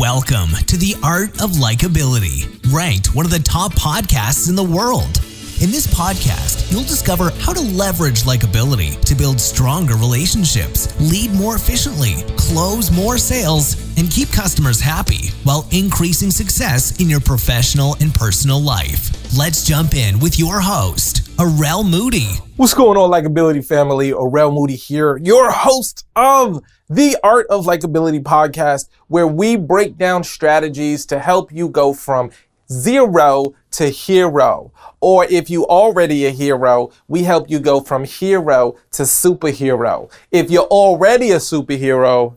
Welcome to the Art of Likability, ranked one of the top podcasts in the world. In this podcast, you'll discover how to leverage likability to build stronger relationships, lead more efficiently, close more sales, and keep customers happy while increasing success in your professional and personal life. Let's jump in with your host, Arel Moody. What's going on, Likability family? Arel Moody here, your host of the Art of Likability podcast, where we break down strategies to help you go from zero to hero. Or if you already a hero, we help you go from hero to superhero. If you're already a superhero,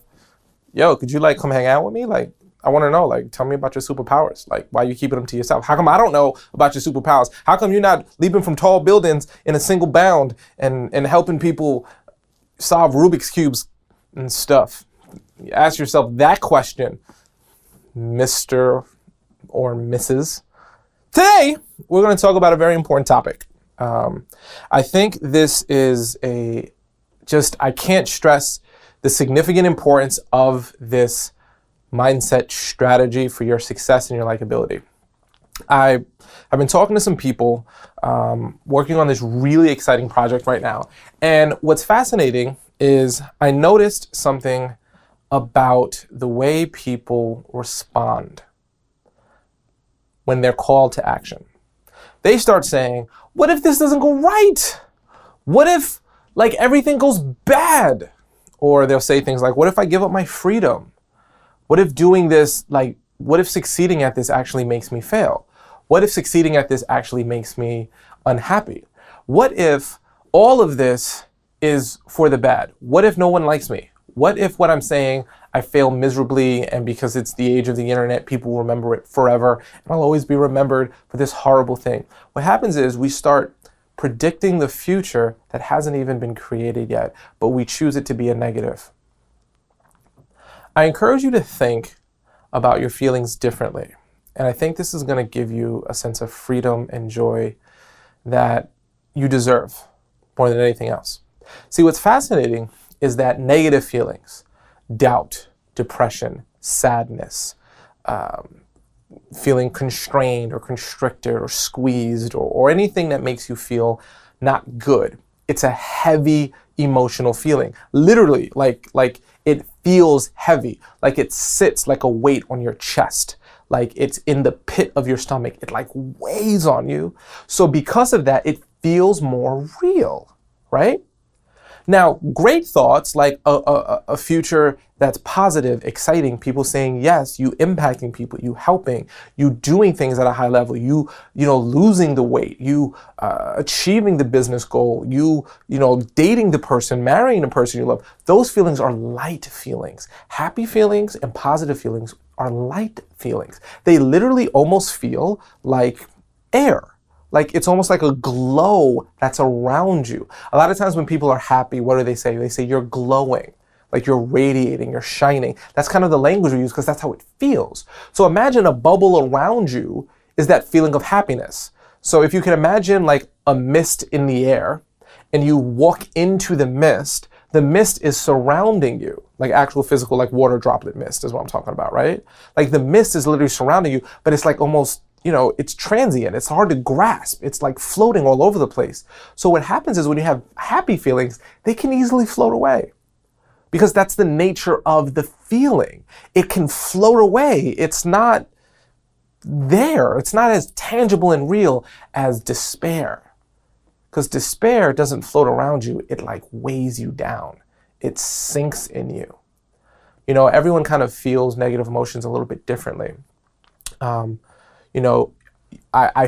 could you come hang out with me? I want to know, tell me about your superpowers. Why are you keeping them to yourself? How come I don't know about your superpowers? How come you're not leaping from tall buildings in a single bound and helping people solve Rubik's Cubes and stuff? Ask yourself that question, Mr. or Mrs. Today, we're going to talk about a very important topic. I think this is I can't stress the significant importance of this mindset strategy for your success and your likability. I've been talking to some people working on this really exciting project right now. And what's fascinating is I noticed something about the way people respond when they're called to action. They start saying, what if this doesn't go right? What if everything goes bad? Or they'll say things like, what if I give up my freedom? What if doing this, what if succeeding at this actually makes me fail? What if succeeding at this actually makes me unhappy? What if all of this is for the bad? What if no one likes me? What if what I'm saying, I fail miserably, and because it's the age of the internet, people will remember it forever, and I'll always be remembered for this horrible thing? What happens is we start predicting the future that hasn't even been created yet, but we choose it to be a negative. I encourage you to think about your feelings differently, and I think this is going to give you a sense of freedom and joy that you deserve more than anything else. See, what's fascinating is that negative feelings, doubt, depression, sadness, feeling constrained or constricted or squeezed or anything that makes you feel not good. It's a heavy emotional feeling. Literally, it feels heavy, it sits like a weight on your chest, it's in the pit of your stomach. It weighs on you. So because of that, it feels more real, right? Now, great thoughts like a future that's positive, exciting, people saying yes, you impacting people, you helping, you doing things at a high level, you losing the weight, you achieving the business goal, you dating the person, marrying the person you love. Those feelings are light feelings. Happy feelings and positive feelings are light feelings. They literally almost feel like air. It's almost like a glow that's around you. A lot of times when people are happy, what do they say? They say you're glowing, you're radiating, you're shining. That's kind of the language we use because that's how it feels. So imagine a bubble around you is that feeling of happiness. So if you can imagine a mist in the air and you walk into the mist is surrounding you, actual physical, water droplet mist is what I'm talking about, right? The mist is literally surrounding you, but it's almost, it's transient. It's hard to grasp. It's floating all over the place. So what happens is when you have happy feelings, they can easily float away because that's the nature of the feeling. It can float away. It's not there. It's not as tangible and real as despair, because despair doesn't float around you. It weighs you down. It sinks in you. Everyone kind of feels negative emotions a little bit differently. I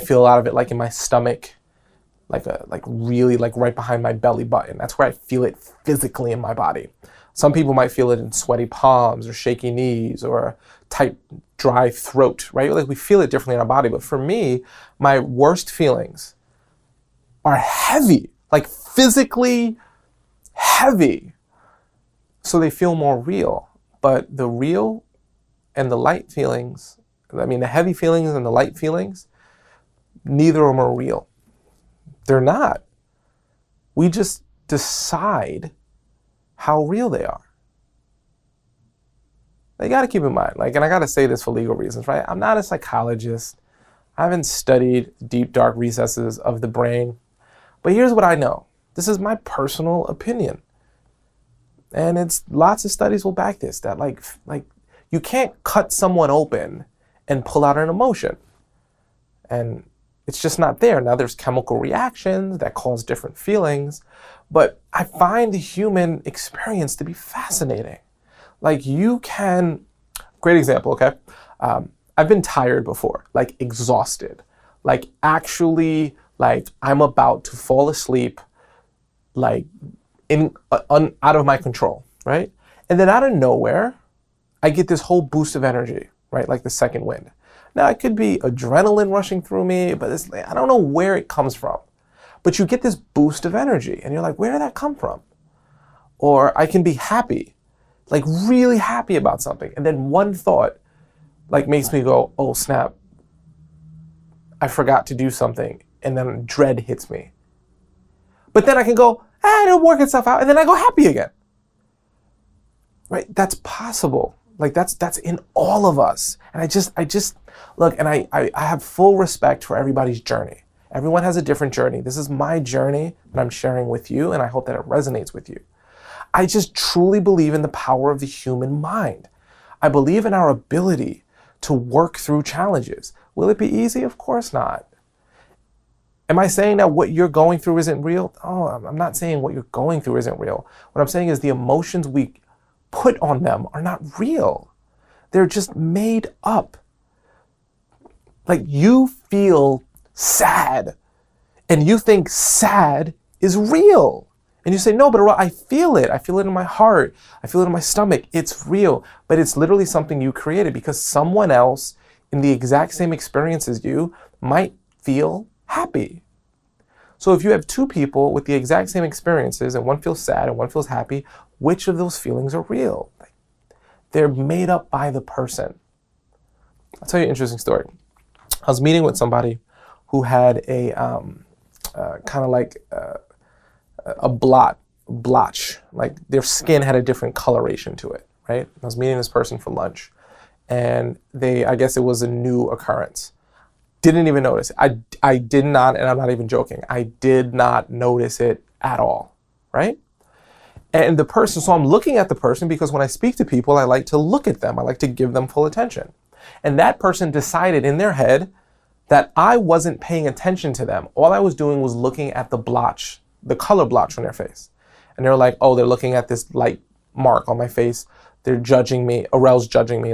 feel a lot of it in my stomach, really right behind my belly button. That's where I feel it physically in my body. Some people might feel it in sweaty palms or shaky knees or a tight, dry throat, right? We feel it differently in our body. But for me, my worst feelings are heavy, physically heavy. So they feel more real. But the real and the light feelings, the heavy feelings and the light feelings, neither of them are real. They're not. We just decide how real they are. you got to keep in mind, and I got to say this for legal reasons, right? I'm not a psychologist. I haven't studied deep, dark recesses of the brain. But here's what I know. This is my personal opinion. And it's lots of studies will back this, that like you can't cut someone open and pull out an emotion. And it's just not there. Now there's chemical reactions that cause different feelings, but I find the human experience to be fascinating. Great example, okay? I've been tired before, exhausted, actually, I'm about to fall asleep, out of my control, right? And then out of nowhere, I get this whole boost of energy, right? Like the second wind. Now it could be adrenaline rushing through me, but I don't know where it comes from. But you get this boost of energy and you're like, where did that come from? Or I can be happy, really happy about something. And then one thought makes me go, oh snap, I forgot to do something. And then dread hits me. But then I can go, it'll work itself out. And then I go happy again. Right? That's possible. That's in all of us. And I just look, and I have full respect for everybody's journey. Everyone has a different journey. This is my journey that I'm sharing with you, and I hope that it resonates with you. I just truly believe in the power of the human mind. I believe in our ability to work through challenges. Will it be easy? Of course not. Am I saying that what you're going through isn't real? Oh, I'm not saying what you're going through isn't real. What I'm saying is the emotions we put on them are not real. They're just made up. You feel sad and you think sad is real. And you say, no, but I feel it. I feel it in my heart. I feel it in my stomach. It's real. But it's literally something you created because someone else in the exact same experience as you might feel happy. So if you have two people with the exact same experiences and one feels sad and one feels happy, which of those feelings are real? They're made up by the person. I'll tell you an interesting story. I was meeting with somebody who had a a blotch, their skin had a different coloration to it, right? I was meeting this person for lunch and I guess it was a new occurrence. Didn't even notice it. I did not, and I'm not even joking, I did not notice it at all, right? And the person, so I'm looking at the person because when I speak to people, I like to look at them. I like to give them full attention. And that person decided in their head that I wasn't paying attention to them. All I was doing was looking at the blotch, the color blotch on their face. And they're like, oh, they're looking at this light mark on my face. They're judging me. Aurel's judging me,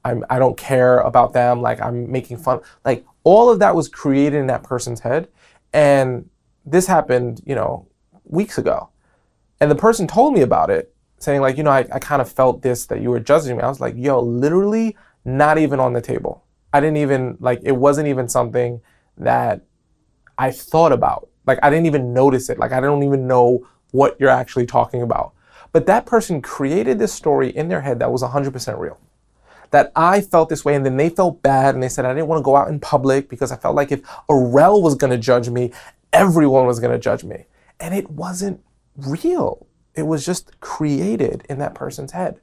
I don't care about them. I'm making fun. All of that was created in that person's head. And this happened, weeks ago. And the person told me about it, saying I kind of felt this, that you were judging me. I was like, yo, literally not even on the table. I didn't even, it wasn't even something that I thought about. I didn't even notice it. I don't even know what you're actually talking about. But that person created this story in their head that was 100% real. That I felt this way, and then they felt bad, and they said I didn't want to go out in public because I felt like if Aurel was going to judge me, everyone was going to judge me. And it wasn't real. It was just created in that person's head.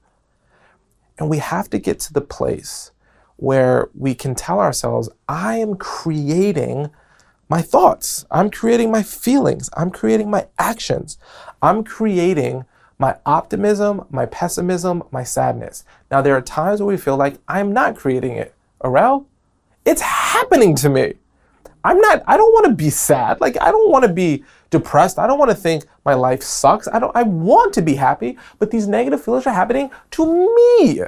And we have to get to the place where we can tell ourselves, I am creating my thoughts. I'm creating my feelings. I'm creating my actions. I'm creating my optimism, my pessimism, my sadness. Now, there are times where we feel like I'm not creating it. Aurel, it's happening to me. I don't want to be sad. I don't want to be depressed. I don't want to think my life sucks. I want to be happy, but these negative feelings are happening to me.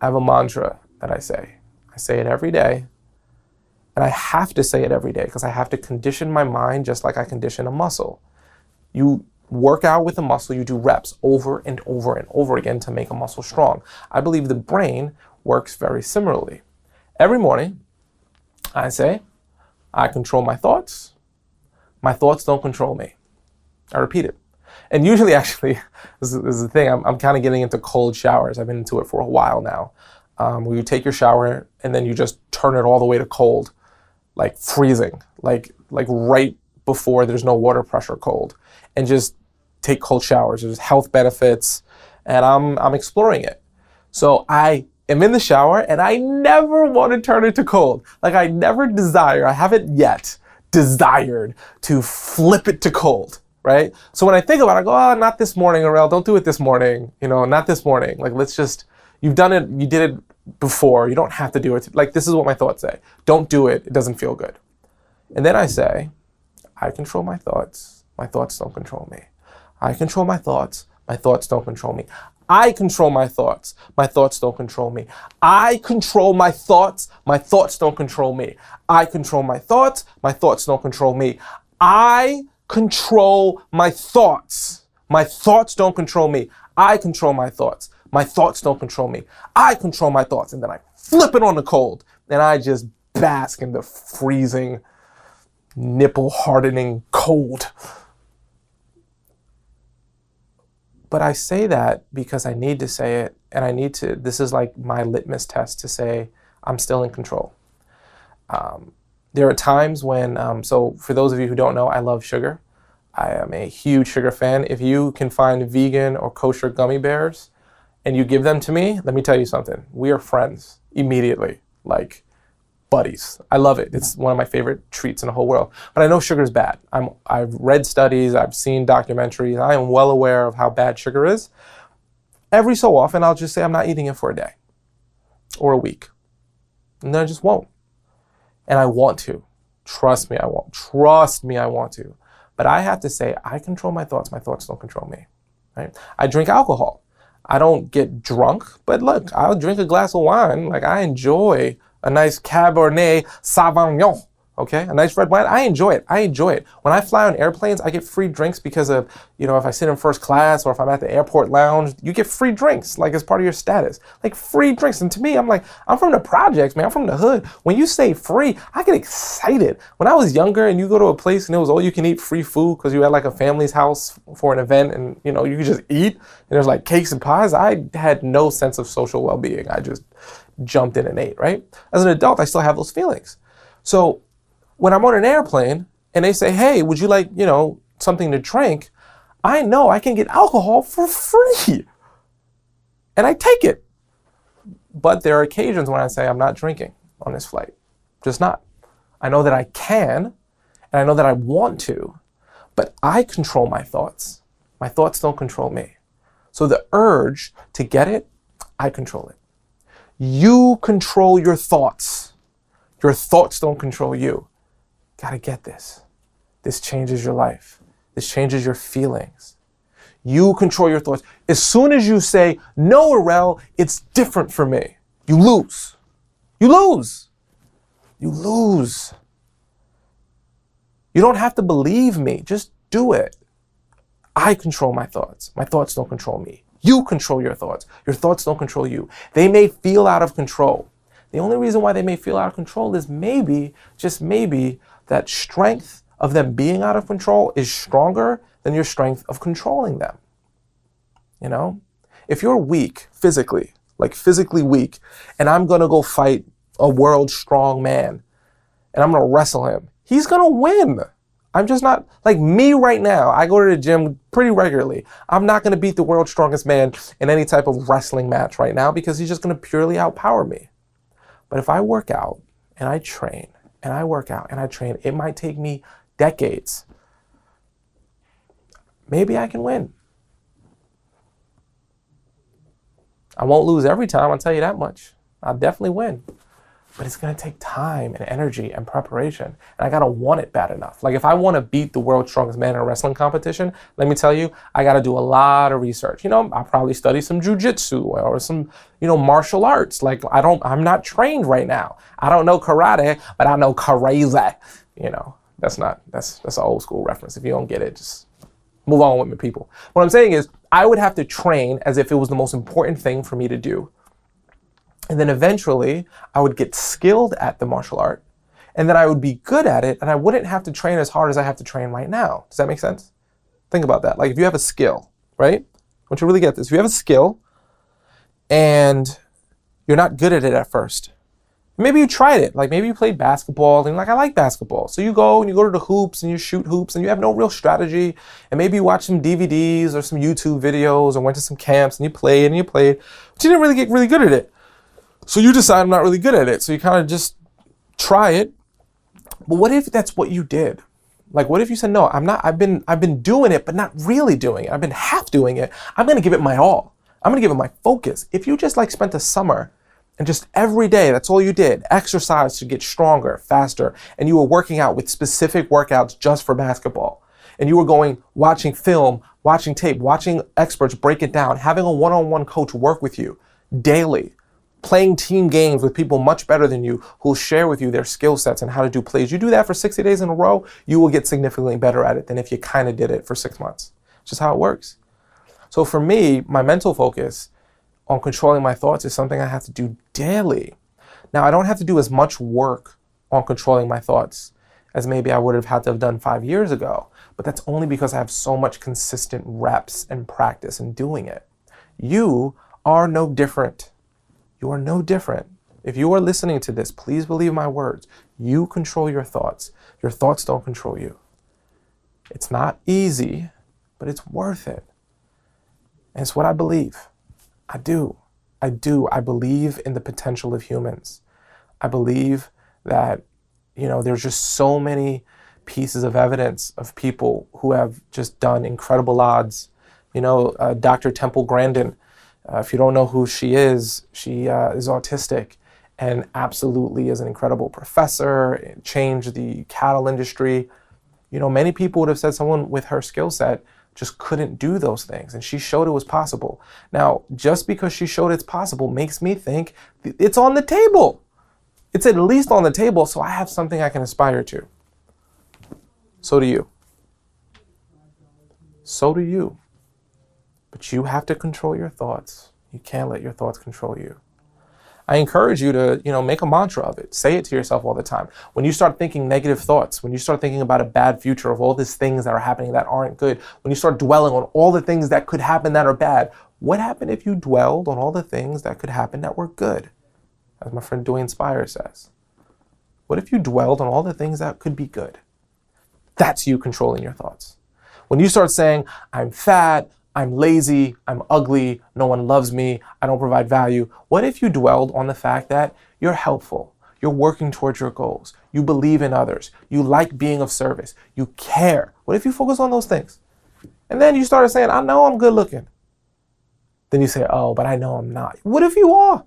I have a mantra that I say. I say it every day. And I have to say it every day because I have to condition my mind just like I condition a muscle. You work out with a muscle, you do reps over and over and over again to make a muscle strong. I believe the brain works very similarly. Every morning, I say, I control my thoughts. My thoughts don't control me. I repeat it. And usually, actually, this is the thing, I'm kind of getting into cold showers. I've been into it for a while now. Where you take your shower and then you just turn it all the way to cold, freezing, like right before there's no water pressure cold. And just take cold showers. There's health benefits. and I'm exploring it. So I am in the shower and I never want to turn it to cold. Like I haven't yet desired to flip it to cold, right? So when I think about it, I go, oh, not this morning, Aurel, don't do it this morning. Not this morning. Like you've done it, you did it before. You don't have to do it. Like this is what my thoughts say. Don't do it. It doesn't feel good. And then I say, I control my thoughts. My thoughts don't control me. I control my thoughts. My thoughts don't control me. I control my thoughts. My thoughts don't control me. I control my thoughts. My thoughts don't control me. I control my thoughts. My thoughts don't control me. I control my thoughts. My thoughts don't control me. I control my thoughts. My thoughts don't control me. I control my thoughts. And then I flip it on the cold. And I just bask in the freezing, nipple hardening cold. But I say that because I need to say it, and this is like my litmus test to say I'm still in control. There are times when, so for those of you who don't know, I love sugar. I am a huge sugar fan. If you can find vegan or kosher gummy bears and you give them to me, let me tell you something. We are friends immediately, like buddies. I love it. It's one of my favorite treats in the whole world. But I know sugar is bad. I've read studies, I've seen documentaries. I am well aware of how bad sugar is. Every so often, I'll just say I'm not eating it for a day or a week. And then I just won't. And I want to. Trust me, I won't. Trust me, I want to. But I have to say, I control my thoughts. My thoughts don't control me. Right? I drink alcohol. I don't get drunk, but look, I'll drink a glass of wine. Like I enjoy a nice Cabernet Sauvignon, okay? A nice red wine. I enjoy it. When I fly on airplanes, I get free drinks because of, if I sit in first class or if I'm at the airport lounge, you get free drinks, like as part of your status. Like free drinks. And to me, I'm like, I'm from the projects, man. I'm from the hood. When you say free, I get excited. When I was younger and you go to a place and it was all you can eat free food because you had like a family's house for an event and, you could just eat and there's like cakes and pies, I had no sense of social well-being. I just jumped in and ate, right? As an adult, I still have those feelings. So when I'm on an airplane and they say, hey, would you like, something to drink? I know I can get alcohol for free. And I take it. But there are occasions when I say I'm not drinking on this flight. Just not. I know that I can, and I know that I want to, but I control my thoughts. My thoughts don't control me. So the urge to get it, I control it. You control your thoughts. Your thoughts don't control you. Gotta get this. This changes your life. This changes your feelings. You control your thoughts. As soon as you say, no, Aurel, it's different for me, you lose. You lose. You lose. You don't have to believe me. Just do it. I control my thoughts. My thoughts don't control me. You control your thoughts. Your thoughts don't control you. They may feel out of control. The only reason why they may feel out of control is maybe, just maybe, that strength of them being out of control is stronger than your strength of controlling them. If you're weak physically, like physically weak, and I'm gonna go fight a world strong man, and I'm gonna wrestle him, he's gonna win. I'm just not, like me right now, I go to the gym pretty regularly. I'm not gonna beat the world's strongest man in any type of wrestling match right now because he's just gonna purely outpower me. But if I work out and I train and I work out and I train, it might take me decades. Maybe I can win. I won't lose every time, I'll tell you that much. I'll definitely win. But it's gonna take time and energy and preparation. And I gotta want it bad enough. Like if I wanna beat the world's strongest man in a wrestling competition, let me tell you, I gotta do a lot of research. I'll probably study some jujitsu or some, martial arts. Like I'm not trained right now. I don't know karate, but I know karate. That's an old school reference. If you don't get it, just move on with me, people. What I'm saying is I would have to train as if it was the most important thing for me to do. And then eventually I would get skilled at the martial art and then I would be good at it and I wouldn't have to train as hard as I have to train right now. Does that make sense? Think about that. Like if you have a skill, right? I want you to really get this. If you have a skill and you're not good at it at first, Maybe you tried it. Like maybe you played basketball and you're like, I like basketball. So you go and you go to the hoops and you shoot hoops and you have no real strategy. And maybe you watch some DVDs or some YouTube videos or went to some camps and you played, but you didn't really get really good at it. So you decide I'm not really good at it. So you kind of just try it. But what if that's what you did? Like, what if you said, no, I'm not, I've been doing it, but not really doing it. I've been half doing it. I'm going to give it my all. I'm going to give it my focus. If you just like spent a summer and just every day, that's all you did, exercise to get stronger, faster, and you were working out with specific workouts just for basketball, and you were going, watching film, watching tape, watching experts break it down, having a one-on-one coach work with you daily, playing team games with people much better than you who'll share with you their skill sets and how to do plays. You do that for 60 days in a row, you will get significantly better at it than if you kind of did it for 6 months. It's just how it works. So for me, my mental focus on controlling my thoughts is something I have to do daily. Now, I don't have to do as much work on controlling my thoughts as maybe I would have had to have done 5 years ago, but that's only because I have so much consistent reps and practice in doing it. You are no different. You are no different. If you are listening to this, please believe my words. You control your thoughts. Your thoughts don't control you. It's not easy, but it's worth it. And it's what I believe. I do. I believe in the potential of humans. I believe that, there's just so many pieces of evidence of people who have just done incredible odds. Dr. Temple Grandin, if you don't know who she is autistic and absolutely is an incredible professor, changed the cattle industry. Many people would have said someone with her skill set just couldn't do those things, and she showed it was possible. Now, just because she showed it's possible makes me think it's on the table. It's at least on the table, so I have something I can aspire to. So do you. So do you. But you have to control your thoughts. You can't let your thoughts control you. I encourage you to, make a mantra of it. Say it to yourself all the time. When you start thinking negative thoughts, when you start thinking about a bad future of all these things that are happening that aren't good, when you start dwelling on all the things that could happen that are bad, what happened if you dwelled on all the things that could happen that were good? As my friend Dwayne Spire says. What if you dwelled on all the things that could be good? That's you controlling your thoughts. When you start saying, I'm fat, I'm lazy, I'm ugly, no one loves me, I don't provide value. What if you dwelled on the fact that you're helpful, you're working towards your goals, you believe in others, you like being of service, you care? What if you focus on those things? And then you started saying, I know I'm good looking. Then you say, oh, but I know I'm not. What if you are?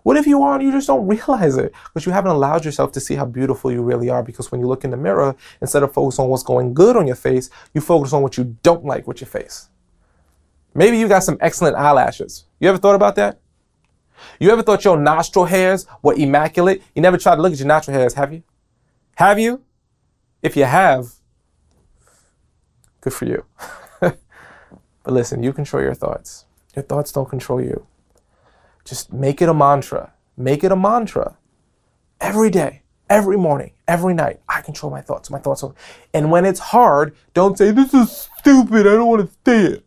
What if you are and you just don't realize it? Because you haven't allowed yourself to see how beautiful you really are. Because when you look in the mirror, instead of focus on what's going good on your face, you focus on what you don't like with your face. Maybe you got some excellent eyelashes. You ever thought about that? You ever thought your nostril hairs were immaculate? You never tried to look at your nostril hairs, have you? Have you? If you have, good for you. But listen, you control your thoughts. Your thoughts don't control you. Just make it a mantra. Make it a mantra. Every day, every morning, every night, I control my thoughts. My thoughts. And when it's hard, don't say, this is stupid, I don't want to say it.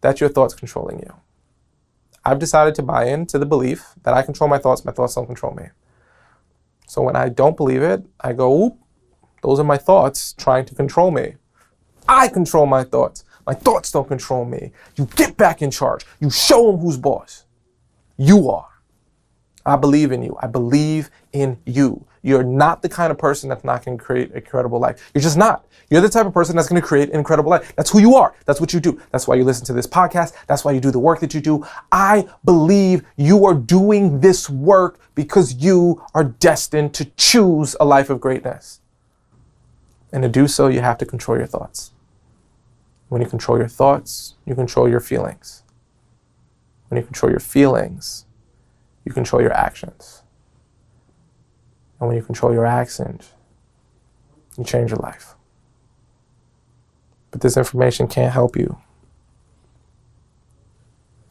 That's your thoughts controlling you. I've decided to buy into the belief that I control my thoughts don't control me. So when I don't believe it, I go, oop, those are my thoughts trying to control me. I control my thoughts. My thoughts don't control me. You get back in charge. You show them who's boss. You are. I believe in you. I believe in you. You're not the kind of person that's not going to create an incredible life. You're just not. You're the type of person that's going to create an incredible life. That's who you are. That's what you do. That's why you listen to this podcast. That's why you do the work that you do. I believe you are doing this work because you are destined to choose a life of greatness. And to do so, you have to control your thoughts. When you control your thoughts, you control your feelings. When you control your feelings, you control your actions. And when you control your actions, you change your life. But this information can't help you.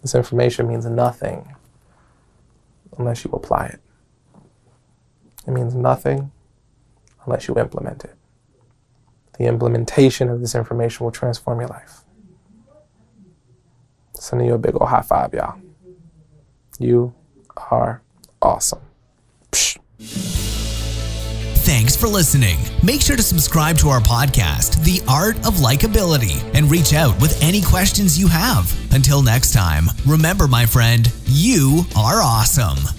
This information means nothing unless you apply it. It means nothing unless you implement it. The implementation of this information will transform your life. Sending you a big old high five, y'all. You are awesome. Thanks for listening. Make sure to subscribe to our podcast, The Art of Likability, and reach out with any questions you have. Until next time, remember, my friend, you are awesome.